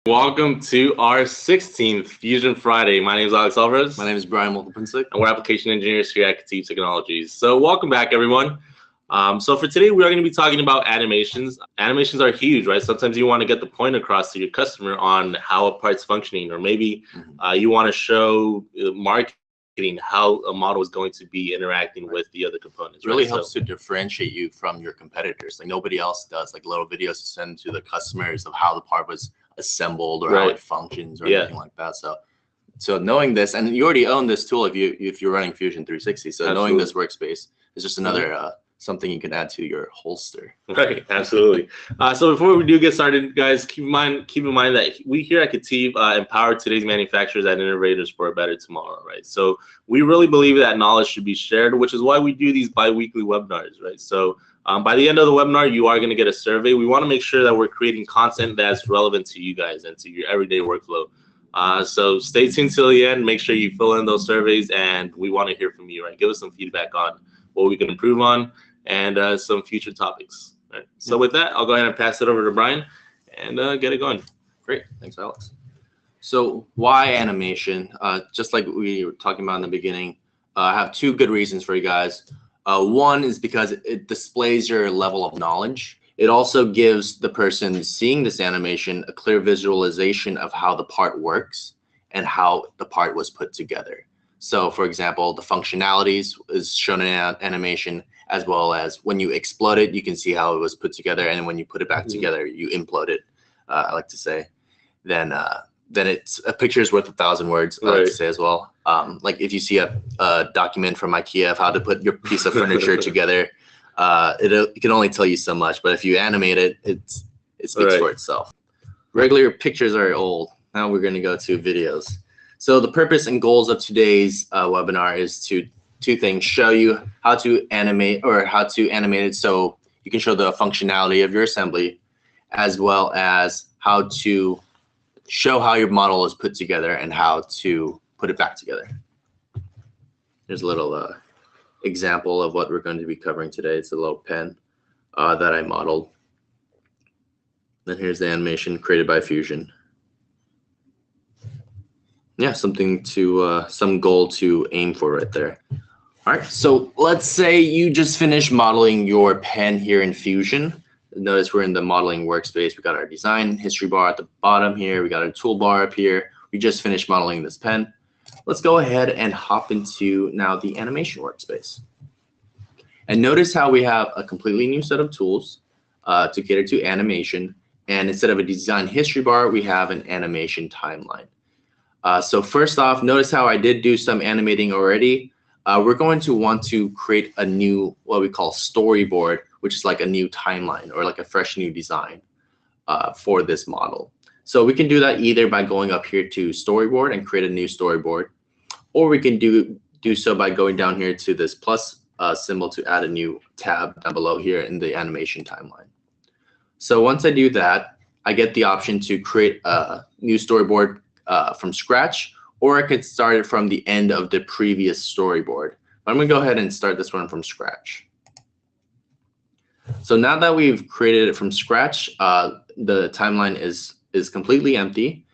Welcome to our 16th Fusion Friday. My name is Alex Alvarez. My name is Brian Multipinsik. And we're application engineers here at KETIV Technologies. So welcome back, everyone. So for today, we are going to be talking about animations. Animations are huge, right? Sometimes you want to get the point across to your customer on how a part's functioning, or maybe you want to show marketing how a model is going to be interacting with the other components. It really helps to differentiate you from your competitors. Like nobody else does, like little videos to send to the customers of how the part was assembled or how it functions or anything like that. So knowing this, and you already own this tool if you're running Fusion 360. So knowing this workspace is just another something you can add to your holster. Right, absolutely. So before we do get started, guys, keep in mind that we here at KETIV empower today's manufacturers and innovators for a better tomorrow, right? So we really believe that knowledge should be shared, which is why we do these bi-weekly webinars, right? So by the end of the webinar, you are going to get a survey. We want to make sure that we're creating content that's relevant to you guys and to your everyday workflow. So stay tuned till the end. Make sure you fill in those surveys, and we want to hear from you, right? Give us some feedback on what we can improve on and some future topics. Right. So with that, I'll go ahead and pass it over to Brian and get it going. Great, thanks, Alex. So why animation? Just like we were talking about in the beginning, I have two good reasons for you guys. One is because it displays your level of knowledge. It also gives the person seeing this animation a clear visualization of how the part works and how the part was put together. So for example, the functionalities is shown in animation, as well as when you explode it, you can see how it was put together. And when you put it back together, you implode it, I like to say. Then it's a picture is worth 1,000 words, I like to say as well. Like if you see a document from IKEA of how to put your piece of furniture together, it can only tell you so much. But if you animate it, it speaks for itself. Regular pictures are old. Now we're going to go to videos. So the purpose and goals of today's webinar is two things: show you how to animate it so you can show the functionality of your assembly, as well as how to show how your model is put together and how to put it back together. There's a little example of what we're going to be covering today. It's a little pen that I modeled. Then here's the animation created by Fusion. Yeah, something to some goal to aim for right there. All right, so let's say you just finished modeling your pen here in Fusion. Notice we're in the modeling workspace. We got our design history bar at the bottom here. We got our toolbar up here. We just finished modeling this pen. Let's go ahead and hop into now the animation workspace. And notice how we have a completely new set of tools to cater to animation. And instead of a design history bar, we have an animation timeline. So first off, notice how I did do some animating already. We're going to want to create a new, what we call storyboard, which is like a new timeline or like a fresh new design for this model. So we can do that either by going up here to storyboard and create a new storyboard, or we can do so by going down here to this plus symbol to add a new tab down below here in the animation timeline. So once I do that, I get the option to create a new storyboard from scratch, or I could start it from the end of the previous storyboard. But I'm going to go ahead and start this one from scratch. So now that we've created it from scratch, the timeline is completely empty,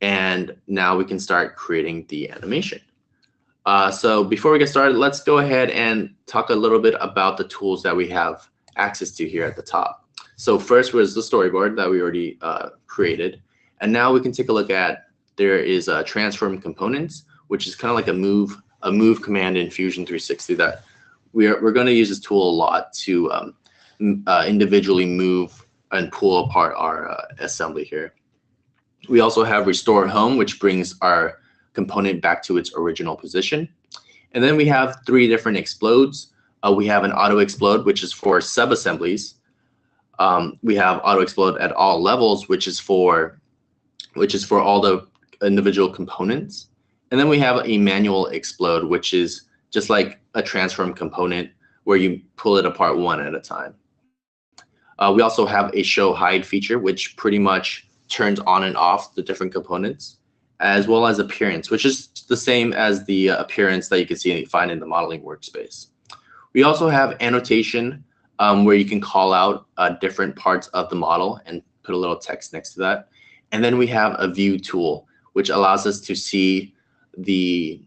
and now we can start creating the animation. So before we get started, let's go ahead and talk a little bit about the tools that we have access to here at the top. So first was the storyboard that we already created, and now we can take a look at. There is a transform components, which is kind of like a move command in Fusion 360 that we're going to use this tool a lot to individually move and pull apart our assembly here. We also have restore home, which brings our component back to its original position. And then we have three different explodes. We have an auto explode, which is for sub-assemblies. We have auto explode at all levels, which is for all the individual components. And then we have a manual explode, which is just like a transform component where you pull it apart one at a time. We also have a show hide feature, which pretty much turns on and off the different components, as well as appearance, which is the same as the appearance that you can find in the modeling workspace. We also have annotation, where you can call out different parts of the model and put a little text next to that. And then we have a view tool, which allows us to see the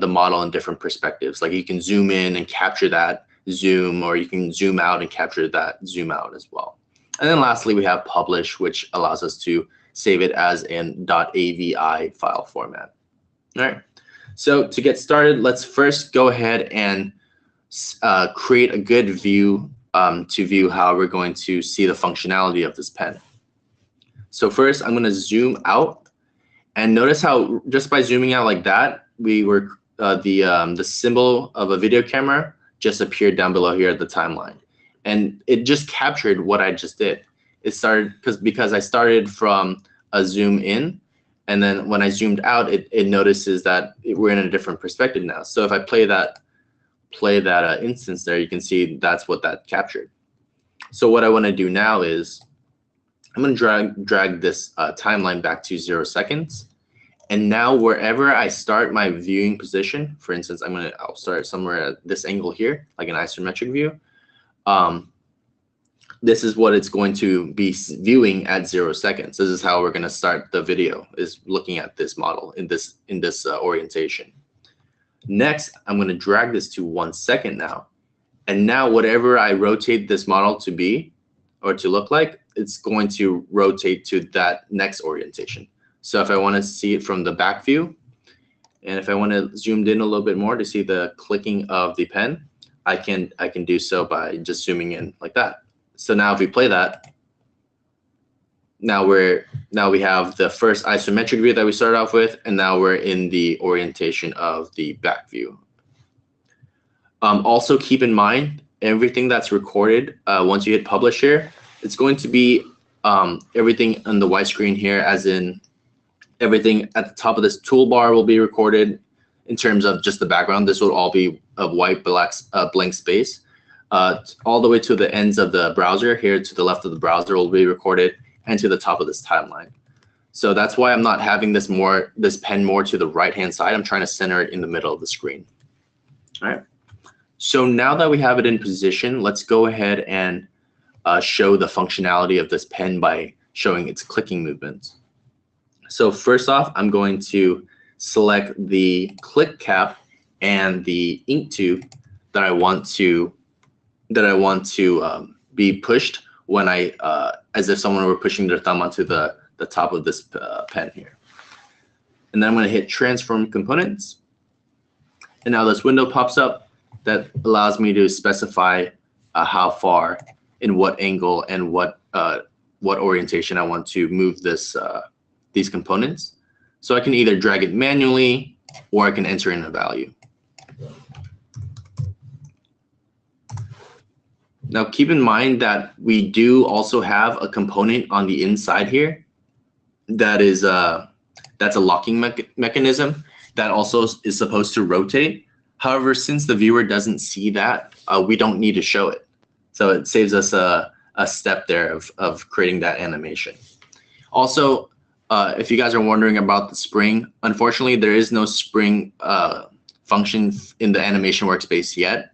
model in different perspectives. Like you can zoom in and capture that zoom, or you can zoom out and capture that zoom out as well. And then lastly, we have publish, which allows us to save it as in .avi file format. All right. So to get started, let's first go ahead and create a good view to view how we're going to see the functionality of this pen. So first, I'm going to zoom out, and notice how just by zooming out like that, we were the symbol of a video camera just appeared down below here at the timeline, and it just captured what I just did. It started because I started from a zoom in, and then when I zoomed out, it notices that we're in a different perspective now. So if I play that instance there, you can see that's what that captured. So what I want to do now is I'm going to drag this timeline back to 0 seconds. And now wherever I start my viewing position, for instance, I'll start somewhere at this angle here, like an isometric view. This is what it's going to be viewing at 0 seconds. This is how we're going to start the video, is looking at this model in this orientation. Next, I'm going to drag this to 1 second now. And now whatever I rotate this model to be or to look like, it's going to rotate to that next orientation. So if I want to see it from the back view, and if I want to zoom in a little bit more to see the clicking of the pen, I can do so by just zooming in like that. So now if we play that, now we have the first isometric view that we started off with, and now we're in the orientation of the back view. Also keep in mind, everything that's recorded once you hit publish here, it's going to be everything on the white screen here, as in everything at the top of this toolbar will be recorded in terms of just the background. This will all be a white blank space. All the way to the ends of the browser here to the left of the browser will be recorded, and to the top of this timeline. So that's why I'm not having this pen more to the right-hand side. I'm trying to center it in the middle of the screen. All right. So now that we have it in position, let's go ahead and show the functionality of this pen by showing its clicking movements. So first off, I'm going to select the click cap and the ink tube that I want to be pushed when as if someone were pushing their thumb onto the top of this pen here. And then I'm going to hit transform components. And now this window pops up that allows me to specify how far, in what angle, and what orientation I want to move these components. So I can either drag it manually, or I can enter in a value. Now keep in mind that we do also have a component on the inside here that is that's a locking mechanism that also is supposed to rotate. However, since the viewer doesn't see that, we don't need to show it. So it saves us a step there of creating that animation. Also, if you guys are wondering about the spring, unfortunately, there is no spring function in the animation workspace yet.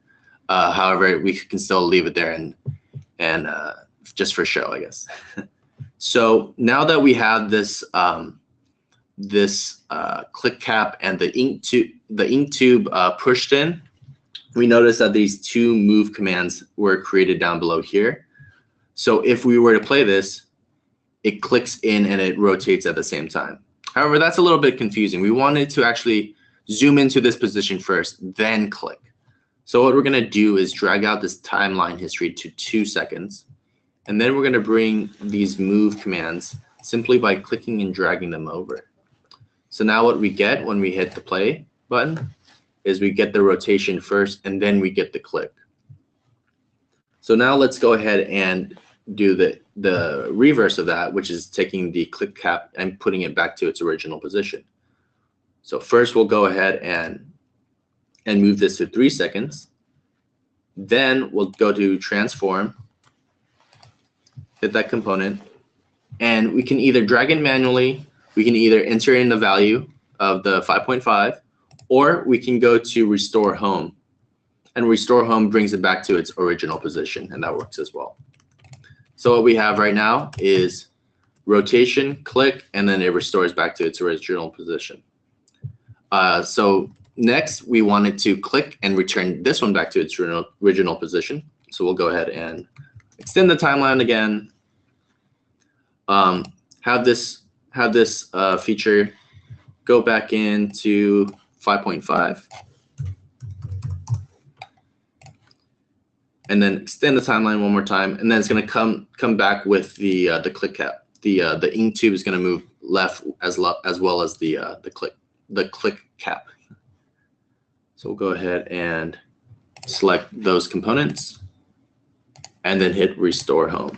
However, we can still leave it there and just for show, I guess. So now that we have this click cap and the ink tube pushed in, we notice that these two move commands were created down below here. So if we were to play this, it clicks in and it rotates at the same time. However, that's a little bit confusing. We wanted to actually zoom into this position first, then click. So what we're going to do is drag out this timeline history to 2 seconds. And then we're going to bring these move commands simply by clicking and dragging them over. So now what we get when we hit the play button is we get the rotation first, and then we get the click. So now let's go ahead and do the reverse of that, which is taking the click cap and putting it back to its original position. So first we'll go ahead and move this to 3 seconds. Then we'll go to transform, hit that component, and we can either drag it manually, we can either enter in the value of the 5.5, or we can go to restore home. And restore home brings it back to its original position, and that works as well. So what we have right now is rotation, click, and then it restores back to its original position. So next, we wanted to click and return this one back to its original position. So we'll go ahead and extend the timeline again. Have this feature go back into 5.5. And then extend the timeline one more time, and then it's going to come back with the click cap. The ink tube is going to move left as well as the click cap. So we'll go ahead and select those components, and then hit restore home.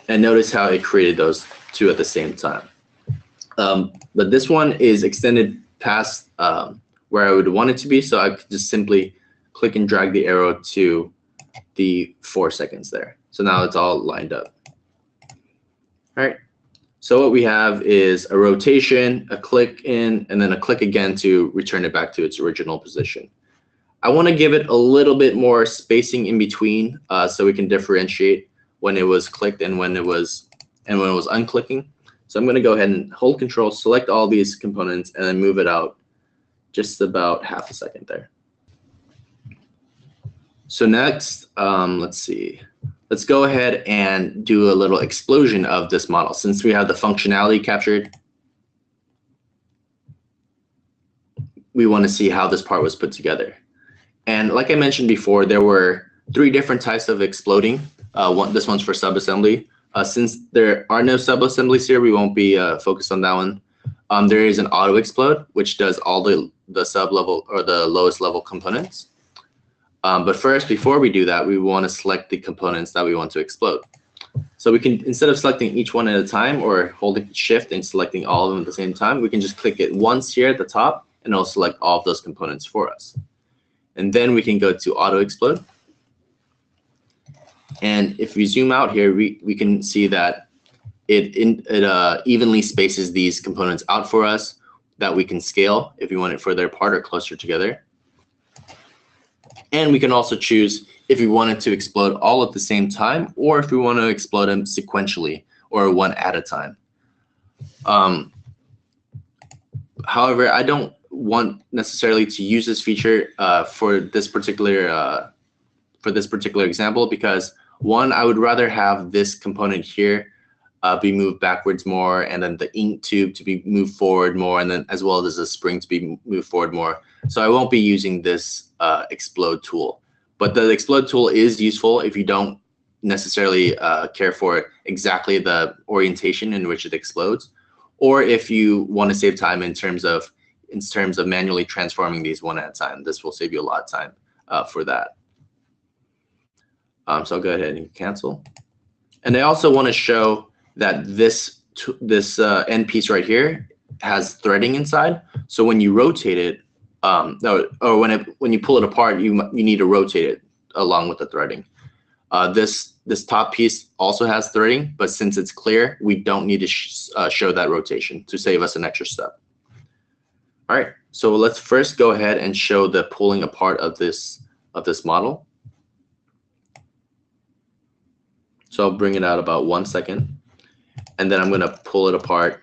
And notice how it created those two at the same time. But this one is extended past where I would want it to be, so I could just simply click and drag the arrow to the 4 seconds there. So now it's all lined up. All right. So what we have is a rotation, a click in, and then a click again to return it back to its original position. I want to give it a little bit more spacing in between, so we can differentiate when it was clicked and when it was unclicking. So I'm going to go ahead and hold Control, select all these components, and then move it out just about half a second there. So next, let's see. Let's go ahead and do a little explosion of this model. Since we have the functionality captured, we want to see how this part was put together. And like I mentioned before, there were 3 different types of exploding. This one's for subassembly. Since there are no subassemblies here, we won't be focused on that one. There is an auto explode, which does all the sub-level or the lowest level components. But first, before we do that, we want to select the components that we want to explode. So we can, instead of selecting each one at a time or holding Shift and selecting all of them at the same time, we can just click it once here at the top, and it'll select all of those components for us. And then we can go to Auto Explode. And if we zoom out here, we can see that it evenly spaces these components out for us that we can scale if we want it further apart or closer together. And we can also choose if we wanted to explode all at the same time, or if we want to explode them sequentially or one at a time. However, I don't want necessarily to use this feature for this particular example, because one, I would rather have this component here be moved backwards more, and then the ink tube to be moved forward more, and then as well as the spring to be moved forward more. So I won't be using this explode tool. But the explode tool is useful if you don't necessarily care for exactly the orientation in which it explodes, or if you want to save time in terms of manually transforming these one at a time. This will save you a lot of time for that. So I'll go ahead and cancel. And I also want to show that this end piece right here has threading inside. So when you rotate it, when you pull it apart, you need to rotate it along with the threading. This top piece also has threading, but since it's clear, we don't need to show that rotation to save us an extra step. All right, so let's first go ahead and show the pulling apart of this model. So I'll bring it out about 1 second, and then I'm going to pull it apart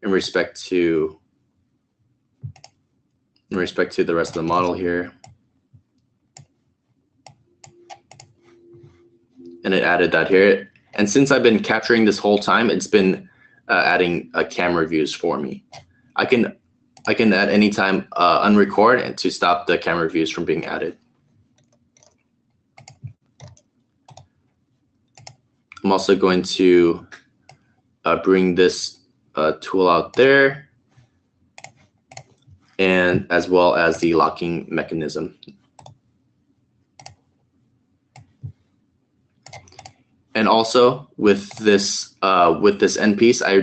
in respect to the rest of the model here. And it added that here. And since I've been capturing this whole time, it's been adding camera views for me. I can at any time unrecord and to stop the camera views from being added. I'm also going to bring this tool out there, and as well as the locking mechanism. And also with this end piece, I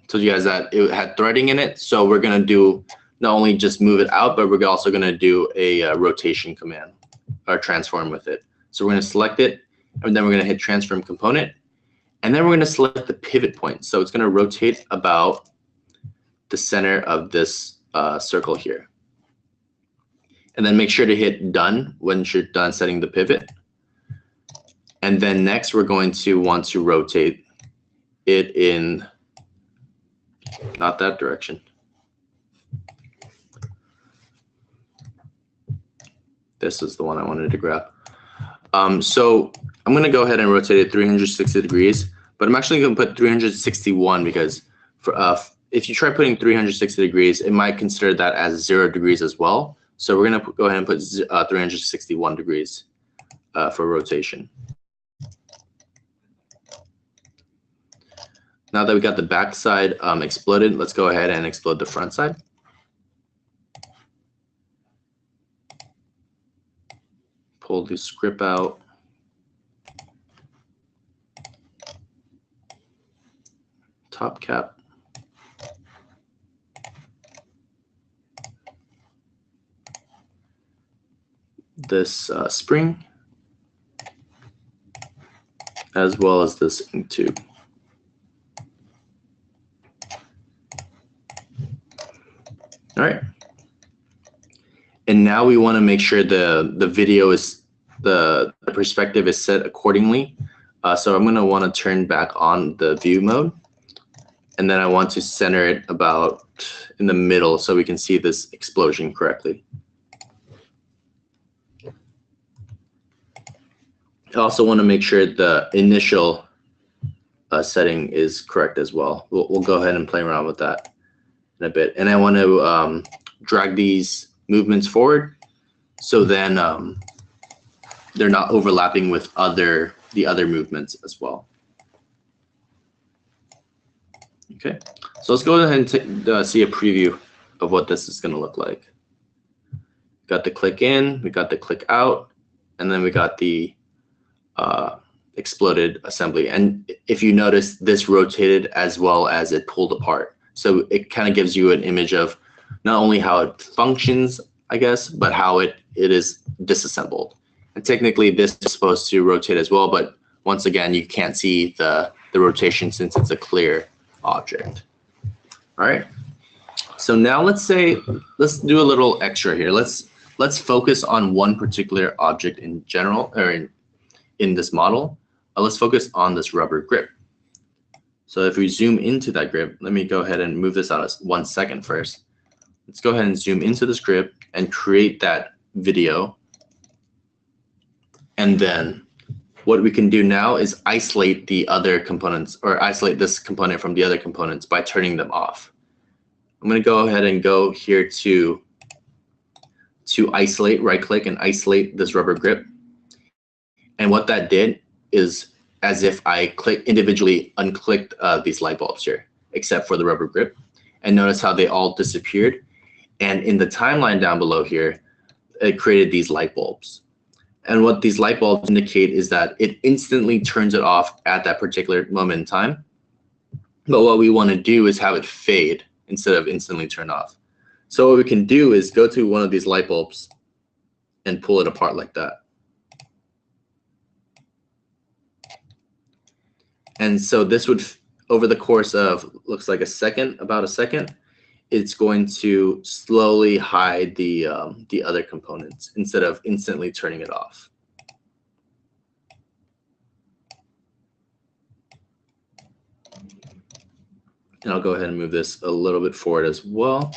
told you guys that it had threading in it. So we're gonna do not only just move it out, but we're also gonna do a rotation command or transform with it. So we're gonna select it, and then we're gonna hit transform component, and then we're gonna select the pivot point. So it's gonna rotate about the center of this circle here. And then make sure to hit done when you're done setting the pivot. And then next we're going to want to rotate it in not that direction. This is the one I wanted to grab. So I'm going to go ahead and rotate it 360 degrees, but I'm actually going to put 361 because if you try putting 360 degrees, it might consider that as 0 degrees as well. So we're going to go ahead and put 361 degrees for rotation. Now that we got the back side exploded, let's go ahead and explode the front side. Pull the script out. Top cap. This spring, as well as this ink tube. All right. And now we want to make sure the video is, the perspective is set accordingly. So I'm going to want to turn back on the view mode. And then I want to center it about in the middle so we can see this explosion correctly. I also want to make sure the initial setting is correct as well. We'll go ahead and play around with that in a bit. And I want to drag these movements forward so then they're not overlapping with the other movements as well. Okay, so let's go ahead and see a preview of what this is going to look like. Got the click in, we got the click out, and then we got the exploded assembly. And if you notice, this rotated as well as it pulled apart. So it kind of gives you an image of not only how it functions, I guess, but how it is disassembled. And technically this is supposed to rotate as well, but once again, you can't see the rotation since it's a clear object. All right. So now let's do a little extra here. Let's focus on one particular object in general, or in this model. Let's focus on this rubber grip. So if we zoom into that grip, let me go ahead and move this out 1 second first. Let's go ahead and zoom into this grip and create that video. And then what we can do now is isolate the other components, or isolate this component from the other components by turning them off. I'm going to go ahead and go here to isolate, right click and isolate this rubber grip. And what that did is as if I individually unclicked these light bulbs here, except for the rubber grip. And notice how they all disappeared. And in the timeline down below here, it created these light bulbs. And what these light bulbs indicate is that it instantly turns it off at that particular moment in time. But what we want to do is have it fade instead of instantly turn off. So what we can do is go to one of these light bulbs and pull it apart like that. And so this would, over the course of, looks like about a second, it's going to slowly hide the other components instead of instantly turning it off. And I'll go ahead and move this a little bit forward as well.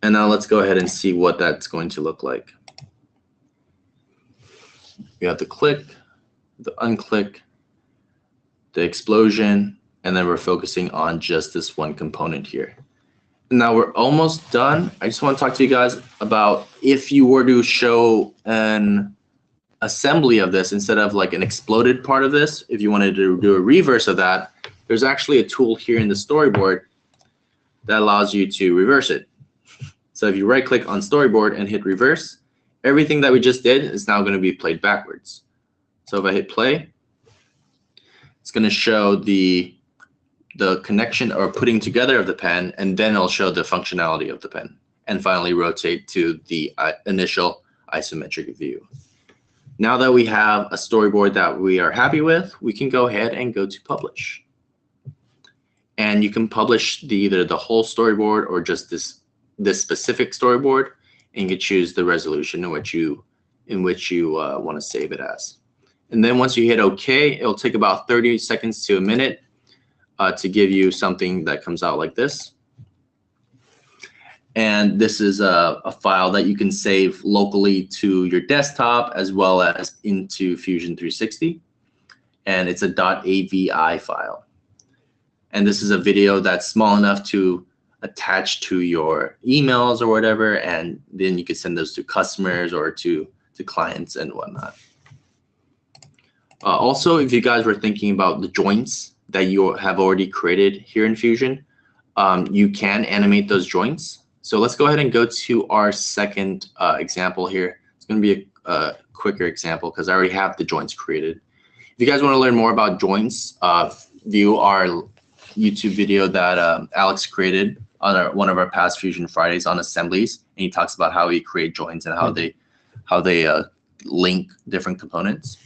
And now let's go ahead and see what that's going to look like. We have the click, the unclick, the explosion, and then we're focusing on just this one component here. Now we're almost done. I just want to talk to you guys about if you were to show an assembly of this instead of like an exploded part of this, if you wanted to do a reverse of that, there's actually a tool here in the storyboard that allows you to reverse it. So if you right click on storyboard and hit reverse, everything that we just did is now going to be played backwards. So if I hit play, it's going to show the connection or putting together of the pen, and then it'll show the functionality of the pen, and finally rotate to the initial isometric view. Now that we have a storyboard that we are happy with, we can go ahead and go to publish. And you can publish either the whole storyboard or just this specific storyboard, and you can choose the resolution in which you want to save it as. And then once you hit OK, it'll take about 30 seconds to a minute to give you something that comes out like this. And this is a file that you can save locally to your desktop as well as into Fusion 360. And it's a .avi file. And this is a video that's small enough to attach to your emails or whatever, and then you can send those to customers or to clients and whatnot. Also, if you guys were thinking about the joints that you have already created here in Fusion, you can animate those joints. So let's go ahead and go to our second example here. It's going to be a quicker example because I already have the joints created. If you guys want to learn more about joints, view our YouTube video that Alex created on one of our past Fusion Fridays on assemblies, and he talks about how we create joints and how they link different components.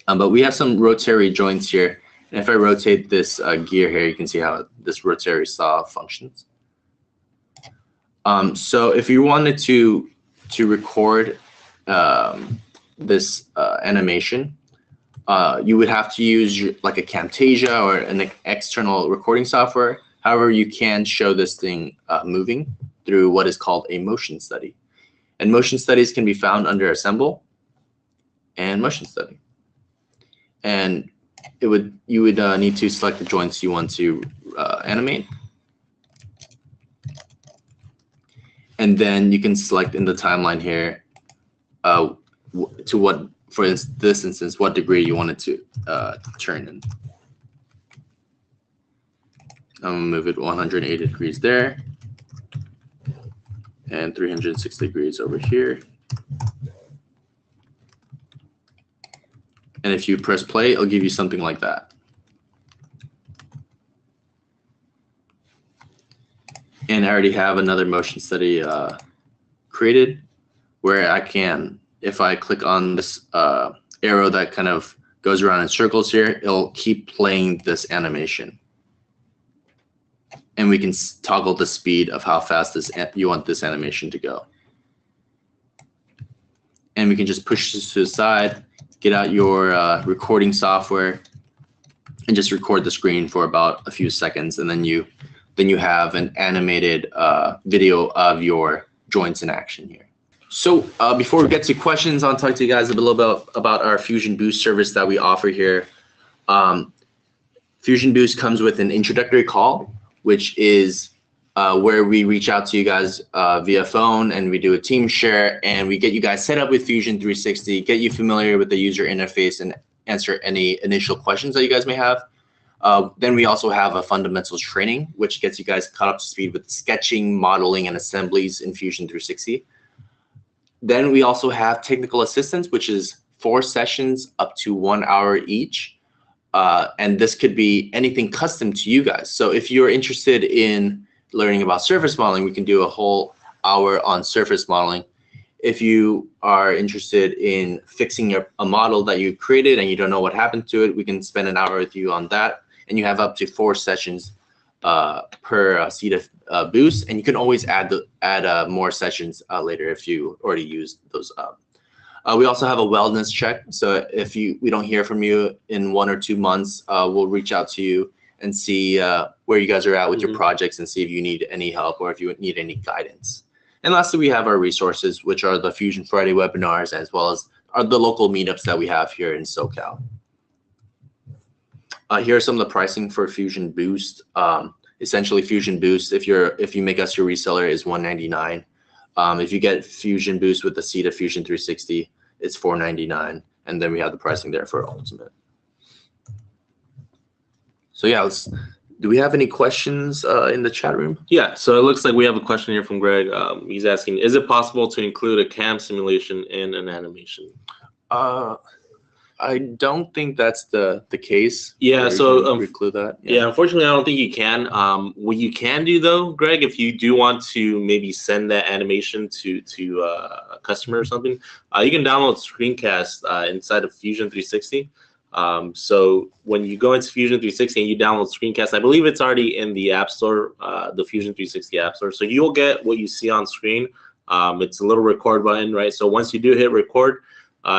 But we have some rotary joints here, and if I rotate this gear here, you can see how this rotary saw functions. So if you wanted to record this animation, you would have to use like a Camtasia or an external recording software. However, you can show this thing moving through what is called a motion study. And motion studies can be found under Assemble and Motion Study. And you would need to select the joints you want to animate. And then you can select in the timeline here to what, for this instance, what degree you want it to turn in. I'm gonna move it 180 degrees there and 360 degrees over here. And if you press play, it'll give you something like that. And I already have another motion study created where I can, if I click on this arrow that kind of goes around in circles here, it'll keep playing this animation. And we can toggle the speed of how fast you want this animation to go. And we can just push this to the side, get out your recording software, and just record the screen for about a few seconds, and then you have an animated video of your joints in action here. So before we get to questions, I'll talk to you guys a little bit about our Fusion Boost service that we offer here. Fusion Boost comes with an introductory call, which is where we reach out to you guys via phone, and we do a team share, and we get you guys set up with Fusion 360, get you familiar with the user interface, and answer any initial questions that you guys may have. Then we also have a fundamentals training, which gets you guys caught up to speed with sketching, modeling, and assemblies in Fusion 360. Then we also have technical assistance, which is 4 sessions up to 1 hour each. And this could be anything custom to you guys. So if you're interested in learning about surface modeling, we can do a whole hour on surface modeling. If you are interested in fixing a model that you created and you don't know what happened to it, we can spend an hour with you on that. And you have up to 4 sessions per KETIV boost. And you can always add more sessions later if you already used those up. We also have a wellness check. So if we don't hear from you in 1 or 2 months, we'll reach out to you and see where you guys are at with your projects and see if you need any help or if you need any guidance. And lastly, we have our resources, which are the Fusion Friday webinars, as well as the local meetups that we have here in SoCal. Here are some of the pricing for Fusion Boost. Essentially, Fusion Boost, if you make us your reseller, is $199. If you get Fusion Boost with the KETIV Fusion 360, it's $499, and then we have the pricing there for Ultimate. So yeah, do we have any questions in the chat room? Yeah, so it looks like we have a question here from Greg. He's asking, is it possible to include a cam simulation in an animation? I don't think that's the case. Yeah, so include that. Yeah, unfortunately, I don't think you can. What you can do though, Greg, if you do want to maybe send that animation to a customer or something, you can download screencast inside of Fusion 360. So when you go into Fusion 360 and you download screencast, I believe it's already in the App Store, the Fusion 360 App Store. So you'll get what you see on screen. It's a little record button, right? So once you do hit record,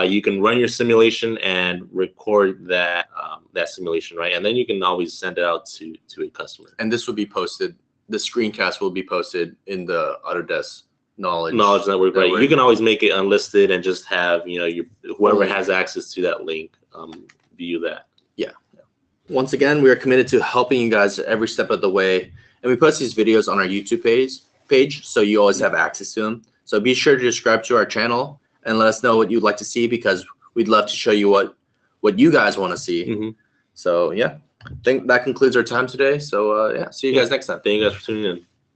you can run your simulation and record that that simulation, right? And then you can always send it out to a customer. And this will be posted. The screencast will be posted in the Autodesk knowledge network, right? You can always make it unlisted and just have, you know, whoever has access to that link view that. Yeah. Once again, we are committed to helping you guys every step of the way, and we post these videos on our YouTube page, so you always have access to them. So be sure to subscribe to our channel and let us know what you'd like to see, because we'd love to show you what you guys want to see. So yeah, I think that concludes our time today. So yeah, see you guys next time. Thank you guys for tuning in.